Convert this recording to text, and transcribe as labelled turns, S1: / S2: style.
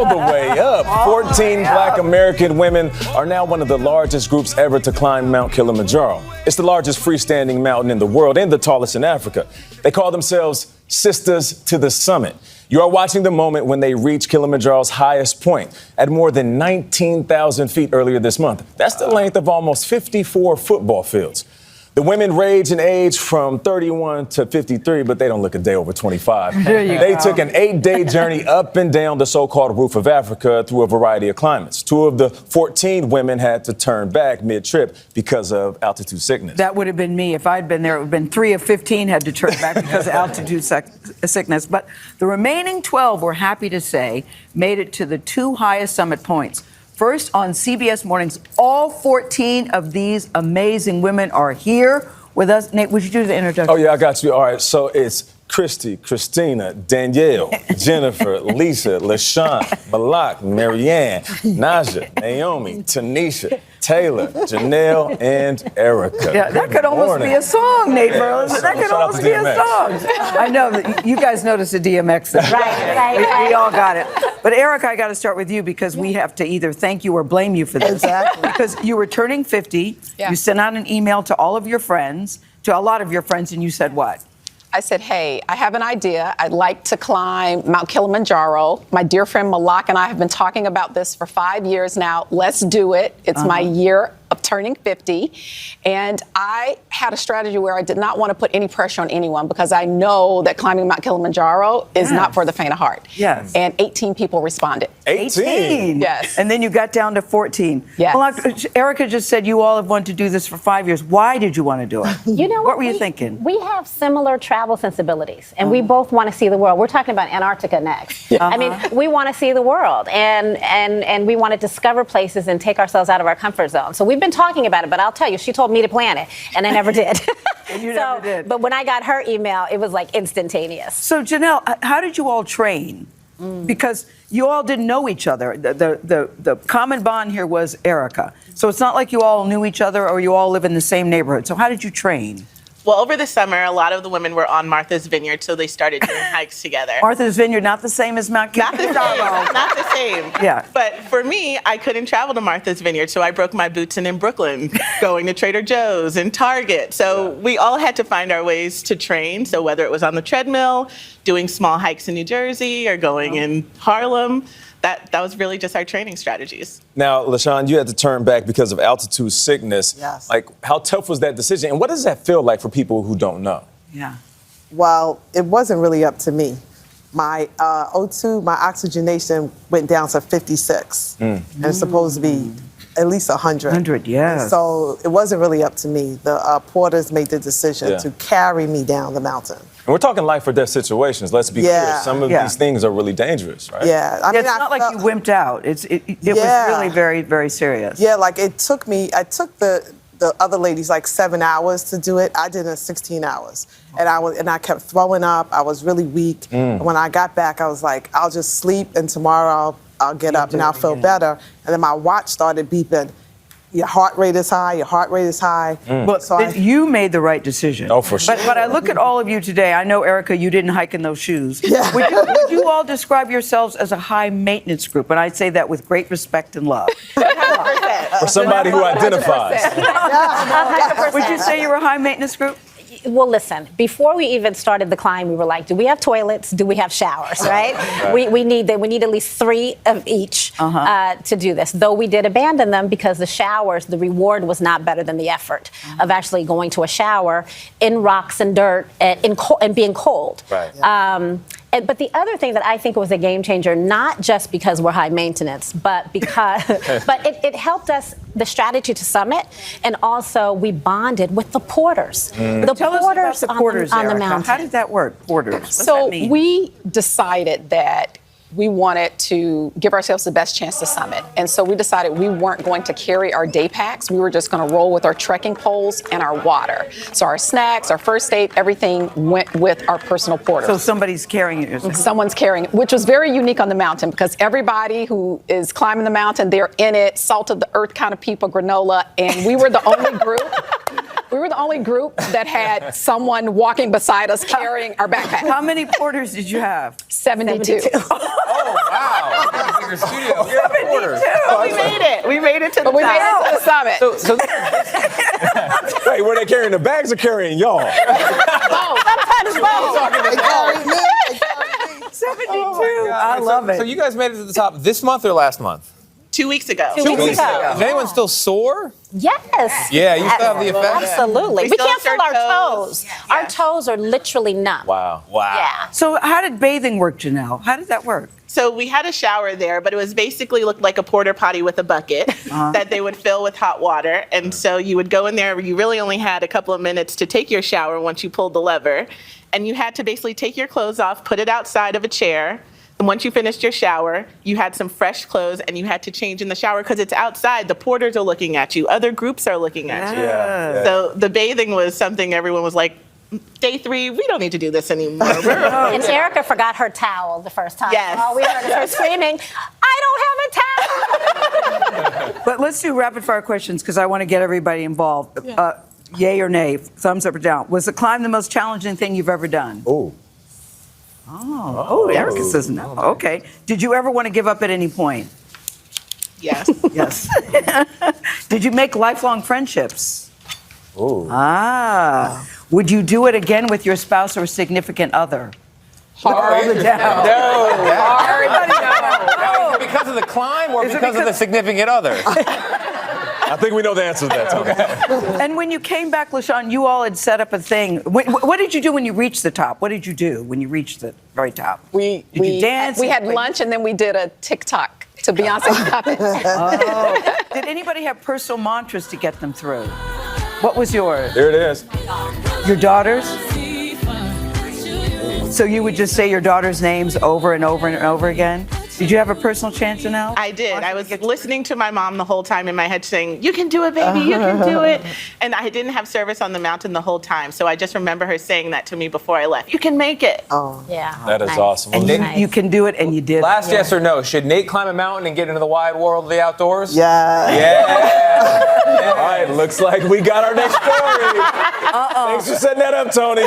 S1: all the way up. 14 Black American women are now one of the largest groups ever to climb Mount Kilimanjaro. It's the largest freestanding mountain in the world and the tallest in Africa. They call themselves Sisters to the Summit. You are watching the moment when they reach Kilimanjaro's highest point at more than 19,000 feet earlier this month. That's the length of almost 54 football fields. The women range in age from 31 to 53, but they don't look a day over 25. They took an 8-day journey up and down the so-called roof of Africa through a variety of climates. 2 of the 14 women had to turn back mid-trip because of altitude sickness.
S2: That would have been me. If I'd been there, it would have been 3 of 15 had to turn back because of altitude sickness. But the remaining 12, we're happy to say, made it to the 2 highest summit points. First on CBS Mornings, all 14 of these amazing women are here with us. Nate, would you do the introduction?
S1: Oh, yeah, I got you. All right, so it's Christy, Christina, Danielle, Jennifer, Lisa, LaShawn, Malak, Marianne, Naja, Naomi, Tanisha, Taylor, Janelle, and Erica.
S2: Yeah, that could almost be a song, Nate Merlin. That could almost be a song. I know. You guys noticed the DMX thing.
S3: Right.
S2: We all got it. But Erica, I got to start with you because we have to either thank you or blame you for this.
S3: Exactly.
S2: Because you were turning 50.
S3: Yeah.
S2: You sent out an email to all of your friends, to a lot of your friends, and you said what?
S3: I said, hey, I have an idea. I'd like to climb Mount Kilimanjaro. My dear friend Malak and I have been talking about this for 5 years now. Let's do it. It's my year of turning 50. And I had a strategy where I did not want to put any pressure on anyone because I know that climbing Mount Kilimanjaro is not for the faint of heart.
S2: Yes.
S3: And 18 people responded.
S1: 18?
S3: Yes.
S2: And then you got down to 14.
S3: Yes.
S2: Well, Erica just said you all have wanted to do this for 5 years. Why did you want to do it?
S4: You know
S2: what were you thinking?
S4: We have similar travel sensibilities, and we both want to see the world. We're talking about Antarctica next. I mean, we want to see the world, and we want to discover places and take ourselves out of our comfort zone. So we've been talking about it, but I'll tell you, she told me to plan it, and I never did.
S2: And you never did.
S4: But when I got her email, it was like instantaneous.
S2: So Janelle, how did you all train? Because you all didn't know each other. The common bond here was Erica. So it's not like you all knew each other or you all live in the same neighborhood. So how did you train?
S5: Well, over the summer, a lot of the women were on Martha's Vineyard, so they started doing hikes together.
S2: Martha's Vineyard, not the same as Mount Kilimanjaro.
S5: Not the same.
S2: Yeah.
S5: But for me, I couldn't travel to Martha's Vineyard, so I broke my boots in Brooklyn, going to Trader Joe's and Target. So we all had to find our ways to train. So whether it was on the treadmill, doing small hikes in New Jersey, or going in Harlem, that was really just our training strategies.
S1: Now, LaShawn, you had to turn back because of altitude sickness.
S6: Yes.
S1: Like, how tough was that decision? And what does that feel like for people who don't know?
S2: Yeah.
S6: Well, it wasn't really up to me. My O2, my oxygenation went down to 56. And it's supposed to be at least 100.
S2: 100, yes.
S6: And so it wasn't really up to me. The porters made the decision to carry me down the mountain.
S1: And we're talking life or death situations. Let's be clear. Some of these things are really dangerous, right?
S6: Yeah. I mean,
S2: It's not like you wimped out. It was really very, very serious.
S6: Yeah, like I took the other ladies like 7 hours to do it. I did it in 16 hours. And I kept throwing up. I was really weak. And when I got back, I was like, I'll just sleep and tomorrow I'll get up and I'll feel better. And then my watch started beeping. Your heart rate is high, your heart rate is high.
S2: But you made the right decision.
S1: Oh, for sure.
S2: But I look at all of you today. I know, Erica, you didn't hike in those shoes.
S6: Yeah.
S2: Would you all describe yourselves as a high-maintenance group? And I'd say that with great respect and love.
S1: For somebody who identifies.
S2: Would you say you're a high-maintenance group?
S4: Well, listen, before we even started the climb, we were like, do we have toilets? Do we have showers, right? We need at least 3 of each to do this, though we did abandon them because the showers, the reward was not better than the effort of actually going to a shower in rocks and dirt and being cold.
S1: Right.
S4: But the other thing that I think was a game changer, not just because we're high maintenance, but because it helped us, the strategy to summit, and also we bonded with the porters. The
S2: Tell us about the porters,
S4: on the
S2: Erica.
S4: mountain.
S2: How did that work, porters? What does that
S3: So
S2: mean?
S3: we decided that we wanted to give ourselves the best chance to summit. And so we decided we weren't going to carry our day packs. We were just going to roll with our trekking poles and our water. So our snacks, our first aid, everything went with our personal porters.
S2: So somebody's carrying it.
S3: Someone's carrying it, which was very unique on the mountain because everybody who is climbing the mountain, they're in it, salt of the earth kind of people, granola, and we were the only group. We were the only group that had someone walking beside us carrying our backpack.
S2: How many porters did you have?
S3: 72.
S1: Oh, wow.
S5: made it to the
S3: But we made
S5: top.
S3: it to the summit.
S1: Wait, were they carrying the bags or carrying y'all?
S3: Sometimes both.
S6: They carried me. They carried me.
S2: 72.
S7: God.
S2: I love it.
S7: So you guys made it to the top this month or last month?
S5: 2 weeks ago.
S4: 2 weeks ago.
S7: Is anyone still sore?
S4: Yes.
S7: Yeah, you still have the effect?
S4: Absolutely.
S5: We
S4: We
S5: still
S4: can't
S5: have
S4: feel our
S5: our
S4: toes.
S5: toes.
S4: Our
S5: Yes.
S4: toes are literally numb.
S1: Wow.
S4: Yeah.
S2: So how did bathing work, Janelle? How did that work?
S5: So we had a shower there, but it was basically looked like a porta potty with a bucket that they would fill with hot water. And so you would go in there. You really only had a couple of minutes to take your shower once you pulled the lever. And you had to basically take your clothes off, put it outside of a chair. And once you finished your shower, you had some fresh clothes and you had to change in the shower because it's outside. The porters are looking at you. Other groups are looking at you.
S1: Yeah.
S5: So the bathing was something everyone was like, day 3, we don't need to do this anymore.
S4: And Erica forgot her towel the first time.
S5: Yes.
S4: All we heard is her screaming, I don't have a towel.
S2: But let's do rapid fire questions because I want to get everybody involved. Yay or nay, thumbs up or down. Was the climb the most challenging thing you've ever done?
S1: Ooh.
S2: Oh, Erica says no. Okay. Did you ever want to give up at any point?
S5: Yes.
S2: Yes. Did you make lifelong friendships?
S1: Ooh.
S2: Would you do it again with your spouse or significant other? Hard. Down. Everybody
S7: Now, is it because of the climb or
S2: Is it
S7: because of the
S2: because-
S7: significant other?
S1: I think we know the answer to that, Tony.
S2: And when you came back, LaShawn, you all had set up a thing. What did you do when you reached the top? What did you do when you reached the very top? Did you dance?
S3: We had
S2: Like-
S3: lunch and then we did a TikTok to Beyonce's puppet.
S2: Oh. Did anybody have personal mantras to get them through? What was yours?
S1: There it is.
S2: Your daughters? So you would just say your daughter's names over and over and over again? Did you have a personal chant, Janelle?
S5: I did. I was listening to my mom the whole time in my head saying, you can do it, baby, you can do it. And I didn't have service on the mountain the whole time. So I just remember her saying that to me before I left. You can make it.
S4: Yeah.
S1: That is
S4: Nice.
S1: awesome.
S2: And
S1: Well,
S2: you can do it, and you did.
S7: Last yes or no, should Nate climb a mountain and get into the wide world of the outdoors?
S6: Yeah.
S7: Yeah.
S1: All right, looks like we got our next story. Thanks for setting that up, Tony.